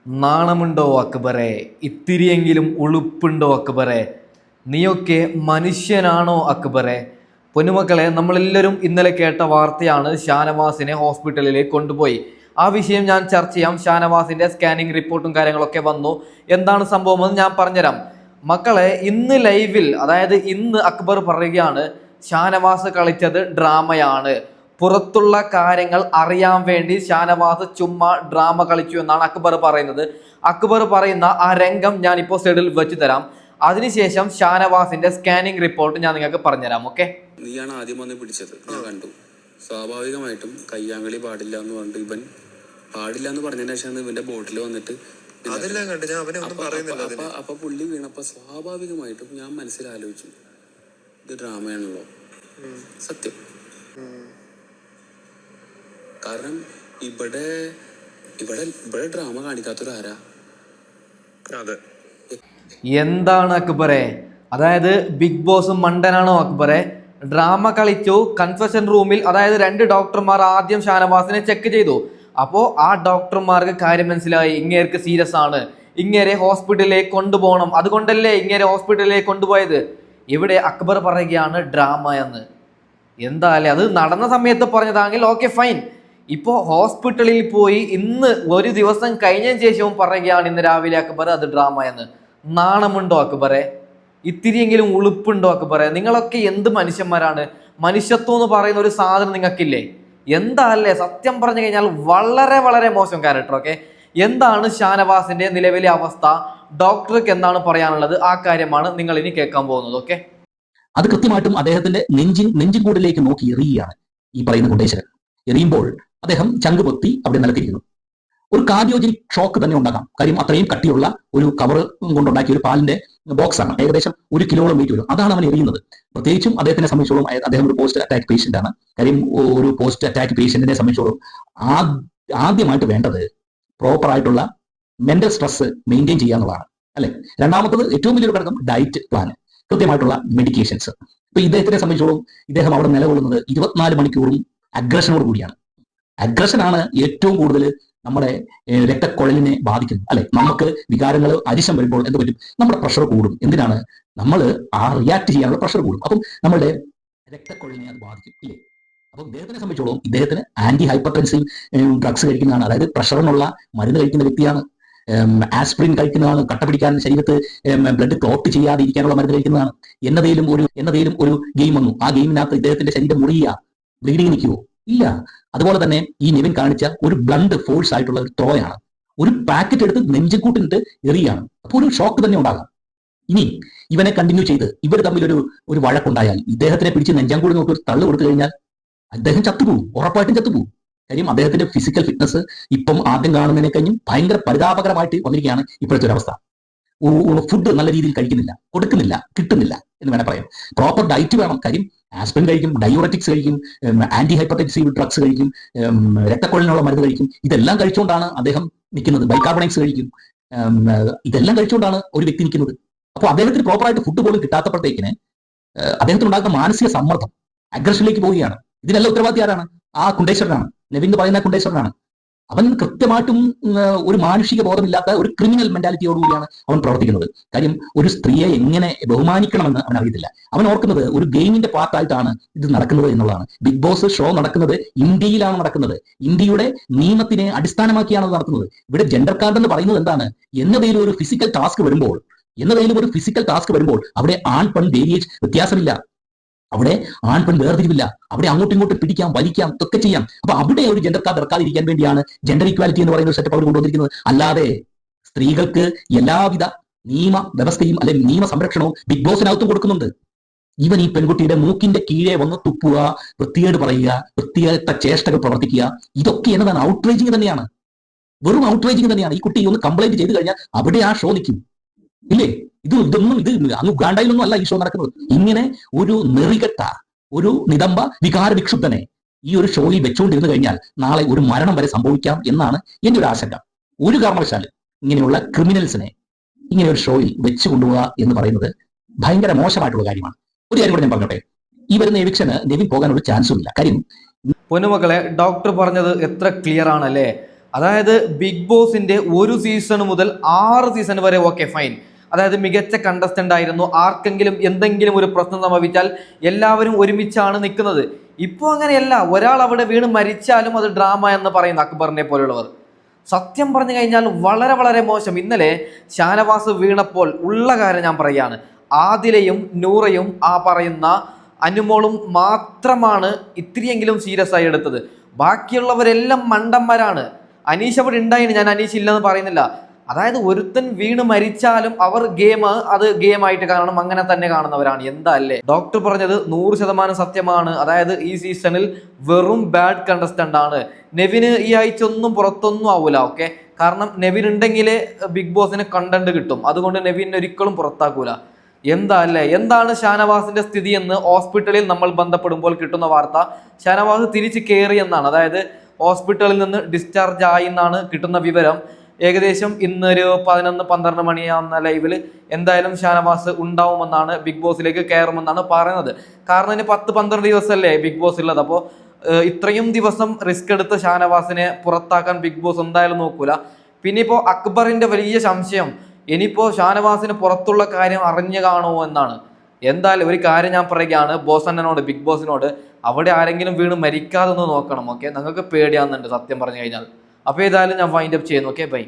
നാണമുണ്ടോ അക്ബറെ? ഇത്തിരിയെങ്കിലും ഉളുപ്പുണ്ടോ അക്ബറെ? നീയൊക്കെ മനുഷ്യനാണോ അക്ബറെ? പൊന്നുമക്കളെ, നമ്മളെല്ലാവരും ഇന്നലെ കേട്ട വാർത്തയാണ്. ഷാനവാസിനെ ഹോസ്പിറ്റലിലേക്ക് കൊണ്ടുപോയി. ആ വിഷയം ഞാൻ ചർച്ച ചെയ്യാം. ഷാനവാസിന്റെ സ്കാനിങ് റിപ്പോർട്ടും കാര്യങ്ങളൊക്കെ വന്നു. എന്താണ് സംഭവമെന്ന് ഞാൻ പറഞ്ഞുതരാം. മക്കളെ, ഇന്ന് ലൈവിൽ, അതായത് ഇന്ന് അക്ബർ പറയുകയാണ് ഷാനവാസ് കളിച്ചത് ഡ്രാമയാണ്, പുറത്തുള്ള കാര്യങ്ങൾ അറിയാൻ വേണ്ടി ഷാനവാസ് ചുമ്മാ ഡ്രാമ കളിച്ചു എന്നാണ് അക്ബർ പറയുന്നത്. അക്ബർ പറയുന്ന ആ രംഗം ഞാൻ ഇപ്പോൾ സൈഡിൽ വെച്ച് തരാം. അതിനുശേഷം ഷാനവാസിന്റെ സ്കാനിങ് റിപ്പോർട്ട് ഞാൻ നിങ്ങൾക്ക് പറഞ്ഞുതരാം. ഓക്കെ, നീയാണ് ആദ്യം വന്ന് പിടിച്ചത്, ഞാൻ കണ്ടു. സ്വാഭാവികമായിട്ടും കയ്യാങ്കളി പാടില്ല എന്ന് പറഞ്ഞിട്ട് ഇവൻ പാടില്ല എന്ന് പറഞ്ഞതിന് ശേഷം ഇവന്റെ ബോട്ടിൽ വന്നിട്ട് അപ്പൊ പുള്ളി വീണപ്പോ സ്വാഭാവികമായിട്ടും ഞാൻ മനസ്സിലാലോചിച്ചു, ഇത് ഡ്രാമയാണല്ലോ. സത്യം. കാരണം ഇവിടെ ഇവിടെ ഇവിടെ ഡ്രാമ കാണിക്കാത്തൊരാരാ? അതെ. എന്താണ് അക്ബറെ? അതായത് ബിഗ് ബോസ് മണ്ടനാണോ അക്ബറെ? ഡ്രാമ കളിച്ചു. കൺഫെഷൻ റൂമിൽ, അതായത് 2 ഡോക്ടർമാർ ആദ്യം ഷാനവാസിനെ ചെക്ക് ചെയ്തു. അപ്പോൾ ആ ഡോക്ടർമാർക്ക് കാര്യം മനസ്സിലായി, ഇങ്ങേർക്ക് സീരിയസ് ആണ്, ഇങ്ങേരെ ഹോസ്പിറ്റലിലേക്ക് കൊണ്ടുപോകണം, അതുകൊണ്ടല്ലേ ഇങ്ങേരെ ഹോസ്പിറ്റലിലേക്ക് കൊണ്ടുപോയത്. ഇവിടെ അക്ബർ പറയുകയാണ് ഡ്രാമ എന്ന്. എന്തായാലും അത് നടന്ന സമയത്ത് പറഞ്ഞതാണെങ്കിൽ ഓക്കെ, ഫൈൻ. ഇപ്പോൾ ഹോസ്പിറ്റലിൽ പോയി ഇന്ന് ഒരു ദിവസം കഴിഞ്ഞതിന് ശേഷവും പറയുകയാണ് ഇന്ന് രാവിലെ അക്ബർ അത് ഡ്രാമ എന്ന്. നാണമുണ്ടോ അക്ബറെ? ഇത്തിരിയെങ്കിലും ഉളുപ്പുണ്ടോ അക്ബറെ? നിങ്ങളൊക്കെ എന്ത് മനുഷ്യന്മാരാണ്? മനുഷ്യത്വം എന്ന് പറയുന്ന ഒരു സാധനം നിങ്ങൾക്കില്ലേ? എന്താ അല്ലേ? സത്യം പറഞ്ഞു കഴിഞ്ഞാൽ വളരെ വളരെ മോശം ക്യാരക്ടർ. ഓക്കെ, എന്താണ് ഷാനവാസിന്റെ നിലവിലെ അവസ്ഥ? ഡോക്ടർക്ക് എന്താണ് പറയാനുള്ളത്? ആ കാര്യമാണ് നിങ്ങൾ ഇനി കേൾക്കാൻ പോകുന്നത്. ഓക്കെ, അത് കൃത്യമായിട്ടും അദ്ദേഹത്തിന്റെ നെഞ്ചിൻകൂടിലേക്ക് നോക്കി എറിയുകയാണ് ഈ പറയുന്ന കുണ്ടേശ്വരൻ. എറിയുമ്പോൾ അദ്ദേഹം ചങ്ക് പൊത്തി അവിടെ നിലത്തിരിക്കുന്നു. ഒരു കാർഡിയോജനിക് ഷോക്ക് തന്നെ ഉണ്ടാകാം. കാര്യം അത്രയും കട്ടിയുള്ള ഒരു കവർ കൊണ്ടുണ്ടാക്കിയ ഒരു പാലിന്റെ ബോക്സാണ്, ഏകദേശം 1 കിലോളം വെയിറ്റ് വരും. അതാണ് അവൻ എറിയുന്നത്. പ്രത്യേകിച്ചും അദ്ദേഹത്തിനെ സംബന്ധിച്ചോളം അദ്ദേഹം ഒരു പോസ്റ്റ് അറ്റാക്ക് പേഷ്യന്റ് ആണ്. കാര്യം ഒരു പോസ്റ്റ് അറ്റാക്ക് പേഷ്യന്റിനെ സംബന്ധിച്ചോളം ആദ്യമായിട്ട് വേണ്ടത് പ്രോപ്പർ ആയിട്ടുള്ള മെന്റൽ സ്ട്രെസ് മെയിൻറ്റെയിൻ ചെയ്യുക എന്നുള്ളതാണ്, അല്ലെ? രണ്ടാമത്തത് ഏറ്റവും വലിയൊരു ഘടകം ഡയറ്റ് പ്ലാൻ, കൃത്യമായിട്ടുള്ള മെഡിക്കേഷൻസ്. ഇപ്പൊ ഇദ്ദേഹത്തിനെ സംബന്ധിച്ചോളം ഇദ്ദേഹം അവിടെ നിലകൊള്ളുന്നത് 24 മണിക്കൂറും അഗ്രഷനോട് കൂടിയാണ്. അഗ്രഷനാണ് ഏറ്റവും കൂടുതൽ നമ്മുടെ രക്തക്കുഴലിനെ ബാധിക്കുന്നത്, അല്ലെ? നമുക്ക് വികാരങ്ങൾ അരിശം വരുമ്പോൾ എന്ത് പറ്റും? നമ്മുടെ പ്രഷർ കൂടും. എന്തിനാണ്? നമ്മൾ ആ റിയാക്ട് ചെയ്യാനുള്ള പ്രഷർ കൂടും. അപ്പം നമ്മുടെ രക്തക്കുഴലിനെ അത് ബാധിക്കും, ഇല്ലേ? അപ്പം ഇദ്ദേഹത്തിനെ സംബന്ധിച്ചോളം ഇദ്ദേഹത്തിന് ആന്റി ഹൈപ്പർടെൻസീവ് ഡ്രഗ്സ് കഴിക്കുന്നതാണ്, അതായത് പ്രഷറിനുള്ള മരുന്ന് കഴിക്കുന്ന വ്യക്തിയാണ്. ആസ്പിരിൻ കഴിക്കുന്നതാണ്, കട്ട പിടിക്കാൻ, ശരീരത്ത് ബ്ലഡ് ക്ലോട്ട് ചെയ്യാതെ ഇരിക്കാനുള്ള മരുന്ന് കഴിക്കുന്നതാണ്. എന്നതേലും ഒരു ഗെയിം വന്നു, ആ ഗെയിമിനകത്ത് ഇദ്ദേഹത്തിന്റെ ശരീരം മുറിയുക, ബ്ലീഡിങ് നിൽക്കുവോ? ഇല്ല. അതുപോലെ തന്നെ ഈ നെവിൻ കാണിച്ച ഒരു ബ്ലണ്ട് ഫോഴ്സ് ആയിട്ടുള്ള ഒരു ത്രോയാണ്. ഒരു പാക്കറ്റ് എടുത്ത് നെഞ്ചക്കൂട്ടിട്ട് എറിയാണ്. അപ്പോൾ ഒരു ഷോക്ക് തന്നെ ഉണ്ടാകാം. ഇനി ഇവനെ കണ്ടിന്യൂ ചെയ്ത് ഇവർ തമ്മിൽ ഒരു വഴക്കുണ്ടായാൽ, ഇദ്ദേഹത്തിനെ പിടിച്ച് നെഞ്ചാങ്കൂടി നോക്കി ഒരു തള്ളു കൊടുത്തു കഴിഞ്ഞാൽ അദ്ദേഹം ചത്തുപോകും, ഉറപ്പായിട്ടും ചത്തുപോകും. കാര്യം അദ്ദേഹത്തിന്റെ ഫിസിക്കൽ ഫിറ്റ്നസ് ഇപ്പം ആദ്യം കാണുന്നതിനെ കഴിഞ്ഞും ഭയങ്കര പരിതാപകരമായിട്ട് വന്നിരിക്കുകയാണ് ഇപ്പോഴത്തെ ഒരു അവസ്ഥ. ഫുഡ് നല്ല രീതിയിൽ കഴിക്കുന്നില്ല, കൊടുക്കുന്നില്ല, കിട്ടുന്നില്ല എന്ന് വേണേൽ പറയാം. പ്രോപ്പർ ഡയറ്റ് വേണം. കാര്യം ആസ്പിരിൻ കഴിക്കും, ഡയൂററ്റിക്സ് കഴിക്കും, ആന്റി ഹൈപ്പർടെൻസീവ് ഡ്രഗ്സ് കഴിക്കും, രക്തക്കുഴലിനുള്ള മരുന്ന് കഴിക്കും. ഇതെല്ലാം കഴിച്ചുകൊണ്ടാണ് അദ്ദേഹം നിൽക്കുന്നത്. ബൈകാർബണൈറ്റ്സ് കഴിക്കും. ഇതെല്ലാം കഴിച്ചുകൊണ്ടാണ് ഒരു വ്യക്തി നിൽക്കുന്നത്. അപ്പോൾ അദ്ദേഹത്തിന് പ്രോപ്പറായിട്ട് ഫുഡ് പോലും കിട്ടാത്തപ്പോഴത്തേക്കിന് അദ്ദേഹത്തിനുണ്ടാകുന്ന മാനസിക സമ്മർദ്ദം അഗ്രഷനിലേക്ക് പോവുകയാണ്. ഇതിനെല്ലാം ഉത്തരവാദി ആരാണ്? ആ കുണ്ടേശ്വരനാണ്, നെവിൻ എന്ന് പറയുന്ന കുണ്ടേശ്വരനാണ്. അവൻ കൃത്യമായിട്ടും ഒരു മാനുഷിക ബോധമില്ലാത്ത ഒരു ക്രിമിനൽ മെന്റാലിറ്റിയോടുകൂടിയാണ് അവൻ പ്രവർത്തിക്കുന്നത്. കാര്യം ഒരു സ്ത്രീയെ എങ്ങനെ ബഹുമാനിക്കണമെന്ന് അവൻ അറിയത്തില്ല. അവൻ ഓർക്കുന്നത് ഒരു ഗെയിമിന്റെ പാർട്ടായിട്ടാണ് ഇത് നടക്കുന്നത് എന്നുള്ളതാണ്. ബിഗ് ബോസ് ഷോ നടക്കുന്നത് ഇന്ത്യയിലാണ് നടക്കുന്നത്. ഇന്ത്യയുടെ നിയമത്തിനെ അടിസ്ഥാനമാക്കിയാണ് അത് നടക്കുന്നത്. ഇവിടെ ജെൻഡർ കാർഡ് എന്ന് പറയുന്നത് എന്താണ്? എന്നതേലും ഒരു ഫിസിക്കൽ ടാസ്ക് വരുമ്പോൾ അവിടെ ആൺ പെൺ വ്യത്യാസമില്ല. അവിടെ ആൺ പെൺ വേർതിരിവില്ല. അവിടെ അങ്ങോട്ടും ഇങ്ങോട്ടും പിടിക്കാം, വലിക്കാം, ഇതൊക്കെ ചെയ്യാം. അപ്പൊ അവിടെ ഒരു ജെൻഡർ കാർഡ് ഇറക്കാതിരിക്കാൻ വേണ്ടിയാണ് ജെൻഡർ ഇക്വാലിറ്റി എന്ന് പറയുന്ന സെറ്റപ്പ് അവർ കൊണ്ടുവന്നിരിക്കുന്നത്. അല്ലാതെ സ്ത്രീകൾക്ക് എല്ലാവിധ നിയമ വ്യവസ്ഥയും അല്ലെങ്കിൽ നിയമ സംരക്ഷണവും ബിഗ് ബോസിനകത്തും കൊടുക്കുന്നുണ്ട്. ഈ പെൺകുട്ടിയുടെ മൂക്കിന്റെ കീഴെ വന്ന് തുപ്പുക, വൃത്തികേട് പറയുക, വൃത്തികേട്ട ചേഷ്ടകൾ പ്രവർത്തിക്കുക, ഇതൊക്കെ എന്നതാണ്? ഔട്ട്റേജിങ് തന്നെയാണ്, വെറും ഔട്ട്റേജിങ് തന്നെയാണ്. ഈ കുട്ടി ഒന്ന് കംപ്ലൈന്റ് ചെയ്ത് കഴിഞ്ഞാൽ അവിടെ ആ ഷോ നിൽക്കും, ഇല്ലേ? ഇത് അങ്ങ് ഉഗാണ്ടയിലൊന്നും അല്ല ഈ ഷോ നടക്കുന്നത്. ഇങ്ങനെ ഒരു നെറികെട്ട, ഒരു നിതംബ വികാര വിക്ഷുബ്ധനെ ഈ ഒരു ഷോയിൽ വെച്ചുകൊണ്ടിരുന്നു കഴിഞ്ഞാൽ നാളെ ഒരു മരണം വരെ സംഭവിക്കാം എന്നാണ് എന്റെ ഒരു ആശങ്ക. ഒരു കാരണവശാലും ഇങ്ങനെയുള്ള ക്രിമിനൽസിനെ ഇങ്ങനെ ഒരു ഷോയിൽ വെച്ച് കൊണ്ടുപോവുക എന്ന് പറയുന്നത് ഭയങ്കര മോശമായിട്ടുള്ള കാര്യമാണ്. ഒരു കാര്യം കൂടെ ഞാൻ പറഞ്ഞോട്ടെ, ഈ വരുന്ന എവിക്ഷന് നെവിൻ പോകാനുള്ള ചാൻസും ഇല്ല. കാര്യം പൊന്നുമക്കളെ, ഡോക്ടർ പറഞ്ഞത് എത്ര ക്ലിയർ ആണല്ലേ? അതായത് ബിഗ് ബോസിന്റെ ഒരു സീസൺ മുതൽ 6 സീസൺ വരെ ഓക്കെ ഫൈൻ, അതായത് മികച്ച കണ്ടസ്റ്റന്റ് ആയിരുന്നു. ആർക്കെങ്കിലും എന്തെങ്കിലും ഒരു പ്രശ്നം സംഭവിച്ചാൽ എല്ലാവരും ഒരുമിച്ചാണ് നിൽക്കുന്നത്. ഇപ്പോൾ അങ്ങനെയല്ല, ഒരാൾ അവിടെ വീണ് മരിച്ചാലും അത് ഡ്രാമ എന്ന് പറയുന്ന അക്ബറിനെ പോലുള്ളവർ. സത്യം പറഞ്ഞു കഴിഞ്ഞാൽ വളരെ വളരെ മോശം. ഇന്നലെ ഷാനവാസ് വീണപ്പോൾ ഉള്ള കാര്യം ഞാൻ പറയുകയാണ്, ആദിലയും നൂറയും ആ പറയുന്ന അനുമോളും മാത്രമാണ് ഇത്തിരിയെങ്കിലും സീരിയസ് ആയി എടുത്തത്. ബാക്കിയുള്ളവരെല്ലാം മണ്ടന്മാരാണ്. അനീഷ് അവിടെ ഉണ്ടായിന്, ഞാൻ അനീഷ് ഇല്ലെന്ന് പറയുന്നില്ല. അതായത് ഒരുത്തൻ വീണ് മരിച്ചാലും അവർ അത് ഗെയിമായിട്ട് കാണണം, അങ്ങനെ തന്നെ കാണുന്നവരാണ്. എന്താ അല്ലേ? ഡോക്ടർ പറഞ്ഞത് 100% സത്യമാണ്. അതായത് ഈ സീസണിൽ വെറും ബാഡ് കണ്ടസ്റ്റന്റ് ആണ്. നെവിന് ഈ ആഴ്ച ഒന്നും പുറത്തൊന്നും ആവൂല, ഓക്കെ. കാരണം നെവിൻ ഉണ്ടെങ്കിലേ ബിഗ് ബോസിന് കണ്ടന്റ് കിട്ടും. അതുകൊണ്ട് നെവിൻ ഒരിക്കലും പുറത്താക്കൂല. എന്താ അല്ലേ? എന്താണ് ഷാനവാസിന്റെ സ്ഥിതി എന്ന് ഹോസ്പിറ്റലിൽ നമ്മൾ ബന്ധപ്പെടുമ്പോൾ കിട്ടുന്ന വാർത്ത, ഷാനവാസ് തിരിച്ച് കയറി എന്നാണ്. അതായത് ഹോസ്പിറ്റലിൽ നിന്ന് ഡിസ്ചാർജ് ആയി എന്നാണ് കിട്ടുന്ന വിവരം. ഏകദേശം ഇന്നൊരു 11-12 മണിയാവുന്ന ലൈവിൽ എന്തായാലും ഷാനവാസ് ഉണ്ടാവുമെന്നാണ്, ബിഗ് ബോസിലേക്ക് കയറുമെന്നാണ് പറയുന്നത്. കാരണം ഇനി 10-12 ദിവസമല്ലേ ബിഗ് ബോസ് ഉള്ളത്. അപ്പോൾ ഇത്രയും ദിവസം റിസ്ക് എടുത്ത് ഷാനവാസിനെ പുറത്താക്കാൻ ബിഗ് ബോസ് എന്തായാലും നോക്കൂല. പിന്നെ ഇപ്പോൾ അക്ബറിന്റെ വലിയ സംശയം, ഇനിയിപ്പോൾ ഷാനവാസിന് പുറത്തുള്ള കാര്യം അറിഞ്ഞു കാണുമോ എന്നാണ്. എന്തായാലും ഒരു കാര്യം ഞാൻ പറയുകയാണ് ബോസണ്ണനോട്, ബിഗ് ബോസിനോട്, അവിടെ ആരെങ്കിലും വീണ് മരിക്കാതെ ഒന്ന് നോക്കണം, ഓക്കെ. നിങ്ങൾക്ക് പേടിയാവുന്നുണ്ട് സത്യം പറഞ്ഞു കഴിഞ്ഞാൽ. അപ്പോൾ ഏതായാലും ഞാൻ വൈൻഡ് അപ്പ് ചെയ്യുന്നു, ഓക്കെ, ബൈ.